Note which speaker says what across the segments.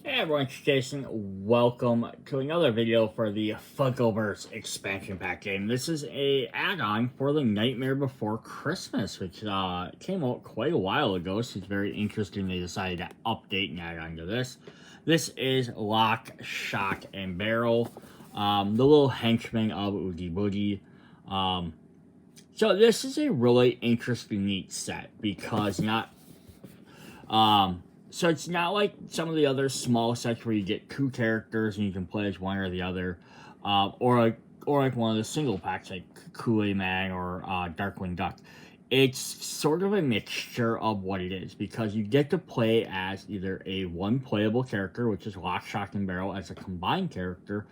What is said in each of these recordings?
Speaker 1: Hey everyone, it's Jason. Welcome to another video for the Funkoverse expansion pack game. This is a add-on for the Nightmare Before Christmas, which came out quite a while ago, so it's very interesting they decided to update and add on to this. This is Lock, Shock, and Barrel, the little henchman of Oogie Boogie. So this is a really interesting, neat set because so it's not like some of the other small sets where you get two characters and you can play as one or the other, or like one of the single packs like Kool-Aid Man or Darkwing Duck. It's sort of a mixture of what it is because you get to play as either a one playable character, which is Lock, Shock, and Barrel as a combined character,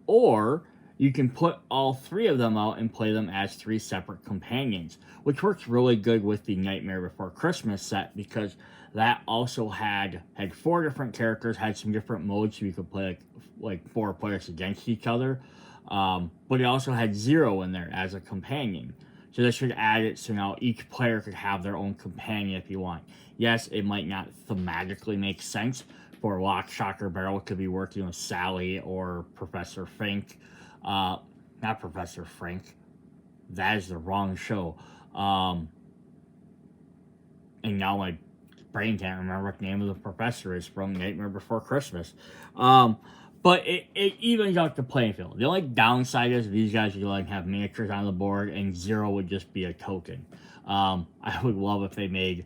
Speaker 1: or you can put all three of them out and play them as three separate companions, which works really good with the Nightmare Before Christmas set because that also had four different characters, had some different modes so you could play like four players against each other, but it also had Zero in there as a companion. So this should add it so now each player could have their own companion if you want. Yes, it might not thematically make sense for Lock, Shock, or Barrel to be working with Sally or Professor Fink. Not Professor Frank. That is the wrong show. And now my brain can't remember what the name of the professor is from Nightmare Before Christmas. But it evens out the playing field. The only downside is these guys would like have miniatures on the board, and Zero would just be a token. I would love if they made.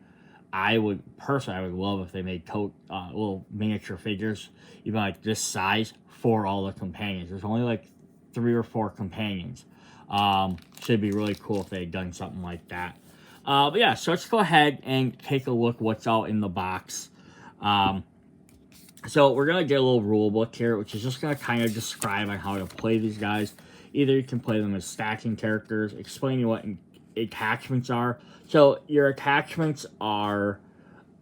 Speaker 1: I would love if they made little miniature figures, even like this size, for all the companions. There's only like 3 or 4 companions. So it'd be really cool if they had done something like that. But yeah, so let's go ahead and take a look what's out in the box. So we're going to get a little rule book here, which is just going to kind of describe on how to play these guys. Either you can play them as stacking characters, explaining what attachments are. So your attachments are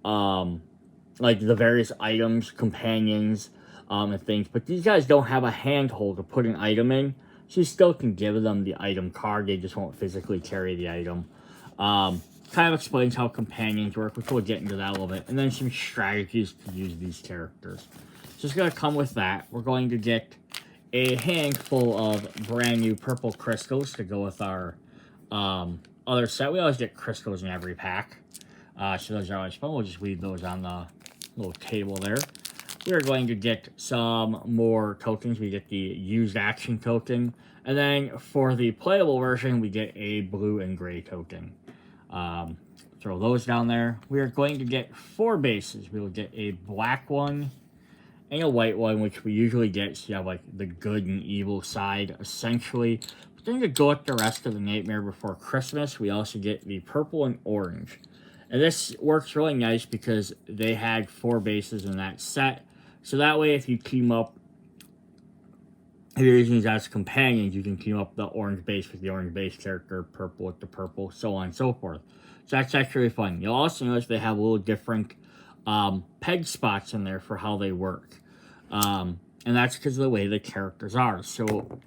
Speaker 1: like the various items, companions, and things. But these guys don't have a handhold to put an item in. So you still can give them the item card. They just won't physically carry the item. Kind of explains how companions work, which we'll get into that a little bit. And then some strategies to use these characters. So it's going to come with that. We're going to get a handful of brand new purple crystals to go with our other set. We always get crystals in every pack. So those are always fun. We'll just leave those on the little table there. We are going to get some more tokens. We get the used action token. And then for the playable version, we get a blue and gray token. Throw those down there. We are going to get 4 bases. We will get a black one and a white one, which we usually get. So you have like the good and evil side, essentially. But then to go with the rest of the Nightmare Before Christmas, we also get the purple and orange. And this works really nice because they had 4 bases in that set. So that way, if you team up, if you're using these as companions, you can team up the orange base with the orange base character, purple with the purple, so on and so forth. So that's actually fun. You'll also notice they have a little different peg spots in there for how they work. And that's because of the way the characters are. So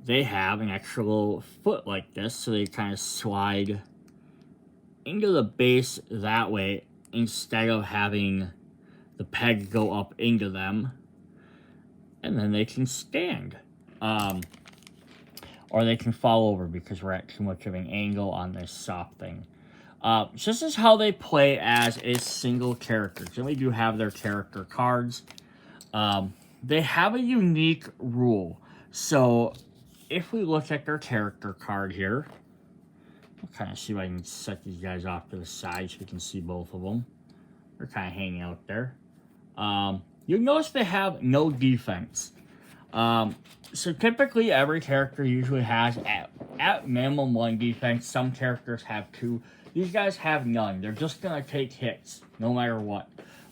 Speaker 1: they have an extra little foot like this, so they kind of slide into the base that way instead of having the peg go up into them. And then they can stand. Or they can fall over because we're at too much of an angle on this soft thing. So this is how they play as a single character. So we do have their character cards. They have a unique rule. So if we look at their character card here, I'll kind of see if I can set these guys off to the side so we can see both of them. They're kind of hanging out there. You'll notice they have no defense. So typically every character usually has at minimum 1 defense. Some characters have 2. These guys have none. They're just going to take hits no matter what.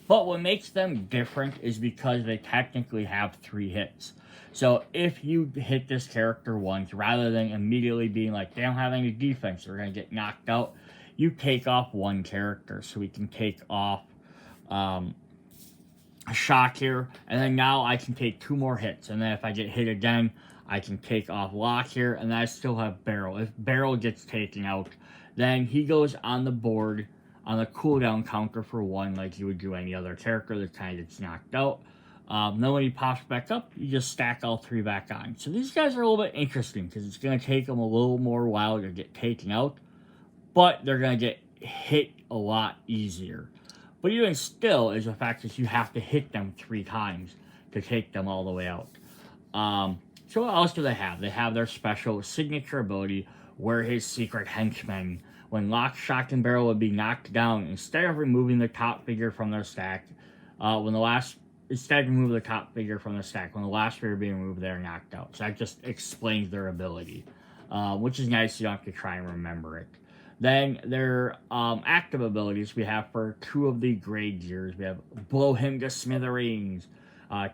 Speaker 1: But what makes them different is because they technically have 3 hits. So if you hit this character once, rather than immediately being like, they don't have any defense, they're going to get knocked out, you take off 1 character. So we can take off Shock here, and then now I can take 2 more hits, and then if I get hit again, I can take off Lock here, and then I still have Barrel. If Barrel gets taken out, then he goes on the board on the cooldown counter for 1 like you would do any other character that kind of gets knocked out. Then when he pops back up, you just stack all 3 back on. So these guys are a little bit interesting because it's going to take them a little more while to get taken out, but they're going to get hit a lot easier. But even still is the fact that you have to hit them 3 times to take them all the way out. So what else do they have? They have their special signature ability, Where His Secret Henchmen. When lock, shock, and barrel would be knocked down, instead of removing the top figure from their stack, instead remove the top figure from the stack. When the last figure being removed, they're knocked out. So that just explains their ability, which is nice. You don't have to try and remember it. Then their active abilities we have for 2 of the grade gears. We have Blow Him to Smithereens.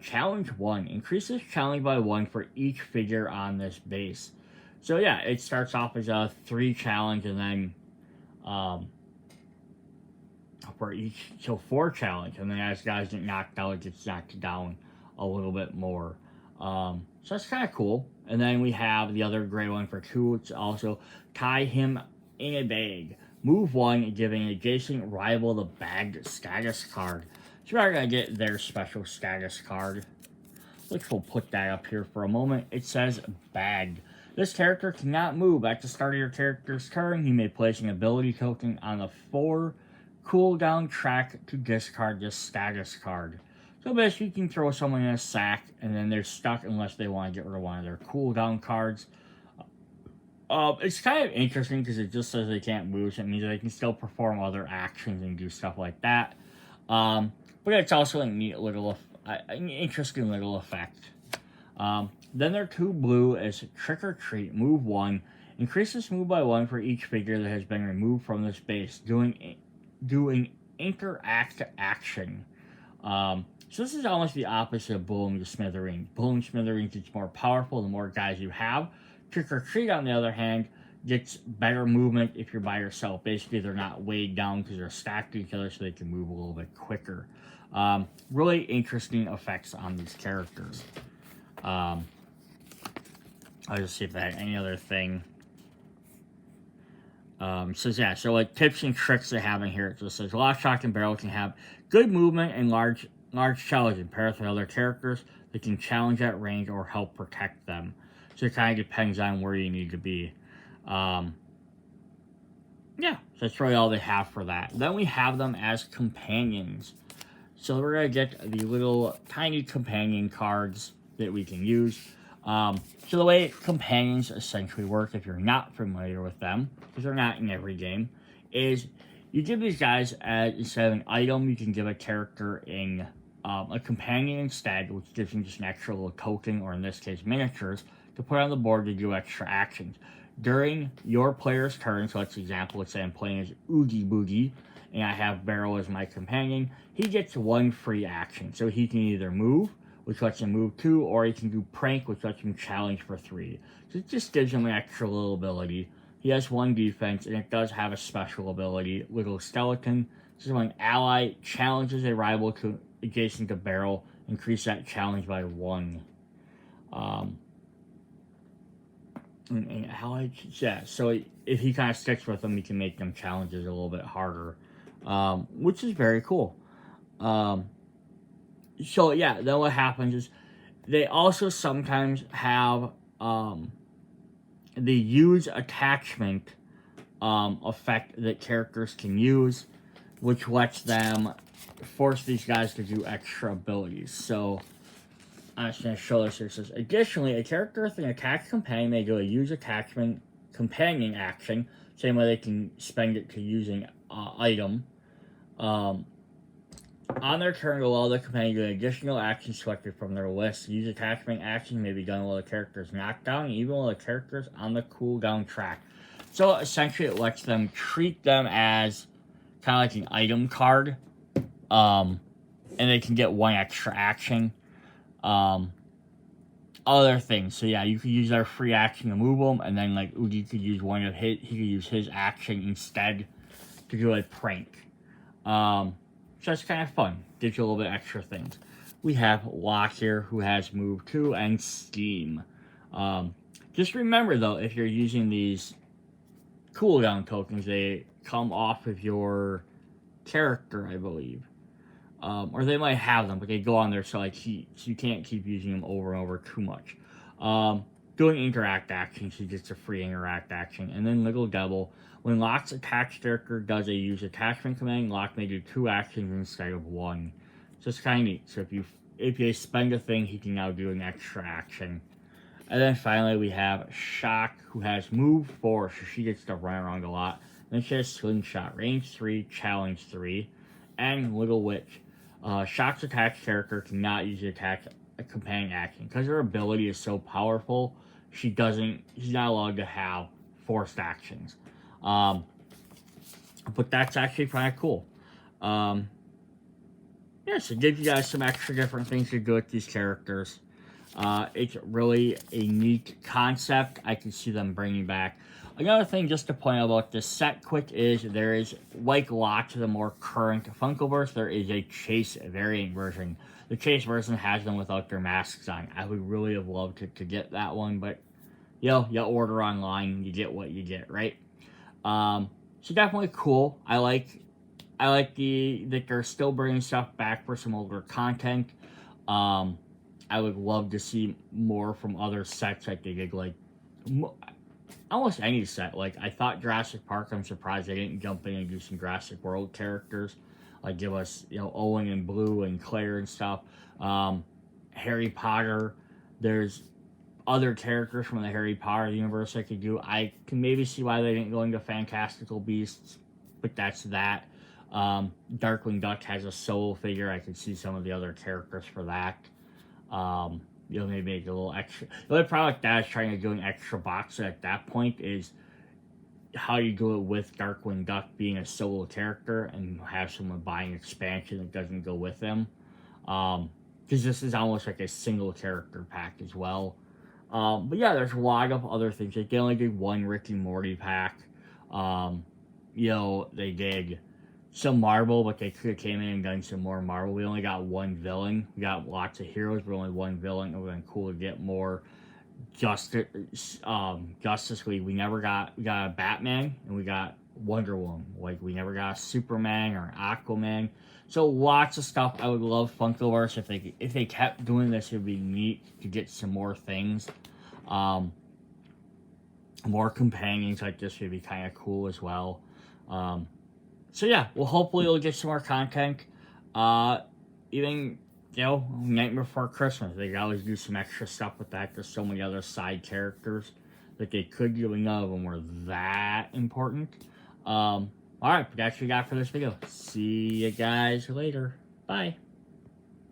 Speaker 1: Challenge 1. Increases challenge by 1 for each figure on this base. So yeah, it starts off as a 3 challenge, and then for each, so 4 challenge, and then as guys get knocked out, it gets knocked down a little bit more. So that's kind of cool. And then we have the other gray one for 2. It's also Tie Him in a Bag. Move 1, giving adjacent rival the bagged status card. So we're going to get their special status card, which we'll put that up here for a moment. It says Bagged. This character cannot move. At the start of your character's turn, you may place an ability token on the 4 cooldown track to discard this status card. So basically, you can throw someone in a sack, and then they're stuck unless they want to get rid of one of their cooldown cards. It's kind of interesting because it just says they can't move, so it means they can still perform other actions and do stuff like that. But it's also a neat little, an interesting little effect. Then their 2 blue is Trick or Treat. Move 1. Increases move by 1 for each figure that has been removed from this base. Doing interact action. So this is almost the opposite of Blowing the Smithereens. Blowing Smithereens gets more powerful the more guys you have. Trick or Treat, on the other hand, gets better movement if you're by yourself. Basically, they're not weighed down because they're stacked to each other, so they can move a little bit quicker. Really interesting effects on these characters. I'll just see if I had any other thing. So like tips and tricks they have in here. It just says Lock, Shock, and Barrel can have good movement and large challenge and pair with other characters that can challenge at range or help protect them. So it kind of depends on where you need to be. Yeah, so that's really all they have for that. Then we have them as companions. So we're going to get the little tiny companion cards that we can use. So the way companions essentially work, if you're not familiar with them, because they're not in every game, is you give these guys, instead of an item, you can give a character in a companion instead, which gives them just an extra little token, or in this case, miniatures, to put on the board to do extra actions. During your player's turn, so let's say I'm playing as Oogie Boogie, and I have Barrel as my companion, he gets 1 free action. So he can either move, which lets him move 2, or he can do Prank, which lets him challenge for 3. So it just gives him an extra little ability. He has 1 defense, and it does have a special ability, Little Skeleton. This is when an ally challenges a rival to adjacent to Barrel, increase that challenge by 1. And ally, yeah, so if he kind of sticks with them, he can make them challenges a little bit harder, which is very cool. So yeah, then what happens is they also sometimes have the use attachment effect that characters can use, which lets them force these guys to do extra abilities. So I'm just going to show this here. It says, additionally, a character with an attached companion may do a use attachment companion action, same way they can spend it to using item. On their turn, allow the companion to do an additional action selected from their list. Use attachment action may be done while the character is knocked down, even while the character is on the cooldown track. So essentially, it lets them treat them as kind of like an item card, and they can get 1 extra action. Other things. So yeah, you could use our free action to move them, and then like Oogie could use one of his. He could use his action instead to do a prank. So that's kind of fun. Gives you a little bit extra things. We have Lock here, who has Move 2 and Steam. Just remember though, if you're using these cooldown tokens, they come off of your character, I believe. Or they might have them, but they go on there so like you can't keep using them over and over too much. Doing interact action, she gets a free interact action. And then Little Devil, when Locke's attached character does a use attachment command, Locke may do 2 actions instead of 1. So it's kind of neat. So if you spend a thing, he can now do an extra action. And then finally we have Shock, who has move 4, so she gets to run around a lot. Then she has Slingshot, range 3, challenge 3, and Little Witch. Shock's attached character cannot use the attack a companion action because her ability is so powerful. She's not allowed to have forced actions. But that's actually kind of cool. Yeah, so give you guys some extra different things to do with these characters. It's really a neat concept. I can see them bringing back. Another thing just to point out about this set quick is there is, like lots of the more current Funkoverse, there is a Chase variant version. The Chase version has them without their masks on. I would really have loved to get that one, but you order online, you get what you get, right? So definitely cool. I like that they're still bringing stuff back for some older content. I would love to see more from other sets like they did, like almost any set. Like I thought Jurassic Park, I'm surprised they didn't jump in and do some Jurassic World characters. Like give us, Owen and Blue and Claire and stuff. Harry Potter, there's other characters from the Harry Potter universe I could do. I can maybe see why they didn't go into Fantastical Beasts, but that's that. Darkwing Duck has a solo figure. I could see some of the other characters for that. Maybe make a little extra. The only problem with that is trying to do an extra box at that point is how you do it with Darkwing Duck being a solo character and have someone buying expansion that doesn't go with them. Because this is almost like a single character pack as well. But yeah, there's a lot of other things. Like they only did one Rick and Morty pack. They did some Marvel, but they could have came in and done some more Marvel. We only got one villain. We got lots of heroes, but only one villain. It would have been cool to get more Justice League. We got a Batman and we got Wonder Woman. Like we never got a Superman or an Aquaman. So lots of stuff. I would love Funkoverse if they kept doing this. It'd be neat to get some more things. More companions like this would be kind of cool as well. So yeah, well hopefully we'll get some more content. Even Night Before Christmas, they could always do some extra stuff with that. There's so many other side characters that they could do. None of them were that important. Alright, but that's what we got for this video. See you guys later. Bye.